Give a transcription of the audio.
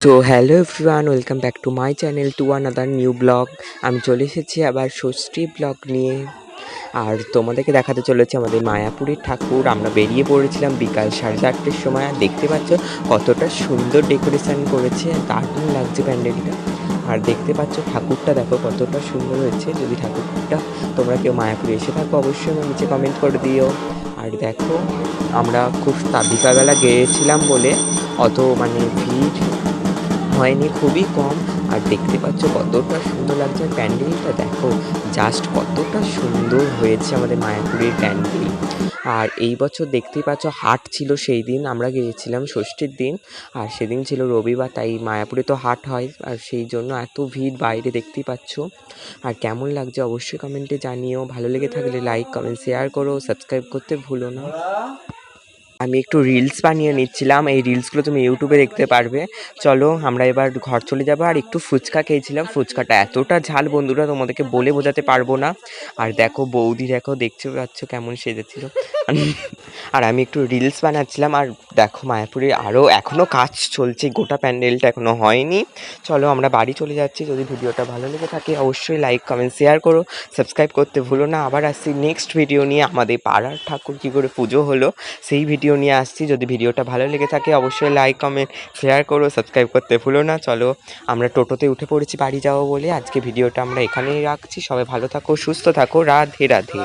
তো hello everyone, welcome back to my channel to another new blog. আমি চলে এসেছি আবার ষষ্ঠী ব্লগ নিয়ে। আর তোমাদেরকে দেখাতে চলেছে আমাদের মায়াপুরের ঠাকুর। আমরা বেরিয়ে পড়েছিলাম বিকাল 4:30টার সময়। আর দেখতে পাচ্ছ কতটা সুন্দর ডেকোরেশন করেছে, দারুণ লাগছে প্যান্ডেলটা। আর দেখতে পাচ্ছ ঠাকুরটা দেখো কতটা সুন্দর হয়েছে। যদি ঠাকুরটা তোমরা কেউ মায়াপুরে এসে থাকো অবশ্যই আমার নিচে কমেন্ট করে দিও। আর দেখো আমরা খুব বিকালবেলা গিয়েছিলাম বলে অত ভিড় হয়নি, খুবই কম। আর দেখতে পাচ্ছ কতটা সুন্দর লাগছে। আর প্যান্ডেলটা দেখো জাস্ট কতটা সুন্দর হয়েছে আমাদের মায়াপুরের প্যান্ডেল। আর এই বছর দেখতেই পাচ্ছ হাট ছিল, সেই দিন আমরা গিয়েছিলাম ষষ্ঠীর দিন। আর সেদিন ছিল রবিবার, তাই মায়াপুরে তো হাট হয়, আর সেই জন্য এত ভিড় বাইরে দেখতেই পাচ্ছ। আর কেমন লাগছে অবশ্যই কমেন্টে জানিও। ভালো লেগে থাকলে লাইক কমেন্ট শেয়ার করো, সাবস্ক্রাইব করতে ভুলো না। আমি একটু রিলস বানিয়ে নিচ্ছিলাম, এই রিলসগুলো তুমি ইউটিউবে দেখতে পারবে। চলো আমরা এবার ঘর চলে যাবো। আর একটু ফুচকা খেয়েছিলাম, ফুচকাটা এতটা ঝাল বন্ধুরা তোমাদেরকে বলে বোঝাতে পারবো না। আর দেখো বৌদি দেখো, দেখতে পাচ্ছ কেমন সেজেছিল। আর আমি একটু রিলস বানাচ্ছিলাম। আর দেখো মায়াপুরে আরও এখনও কাজ চলছে, গোটা প্যান্ডেলটা এখনও হয়নি। চলো আমরা বাড়ি চলে যাচ্ছি। যদি ভিডিওটা ভালো লেগে থাকে অবশ্যই লাইক কমেন্ট শেয়ার করো, সাবস্ক্রাইব করতে ভুলো না। আবার আসছি নেক্সট ভিডিও নিয়ে। আমাদের পাড়ার ঠাকুর কী করে পুজো হলো সেই ভিডিও নিয়ে আসছি। যদি ভিডিওটা ভালো লেগে থাকে অবশ্যই লাইক কমেন্ট শেয়ার করো, সাবস্ক্রাইব করতে ভুলো না। চলো আমরা টোটোতে উঠে পড়েছি বাড়ি যাবো বলে। আজকে ভিডিওটা আমরা এখানেই রাখছি। সবাই ভালো থাকো, সুস্থ থাকো, রাধে রাধে।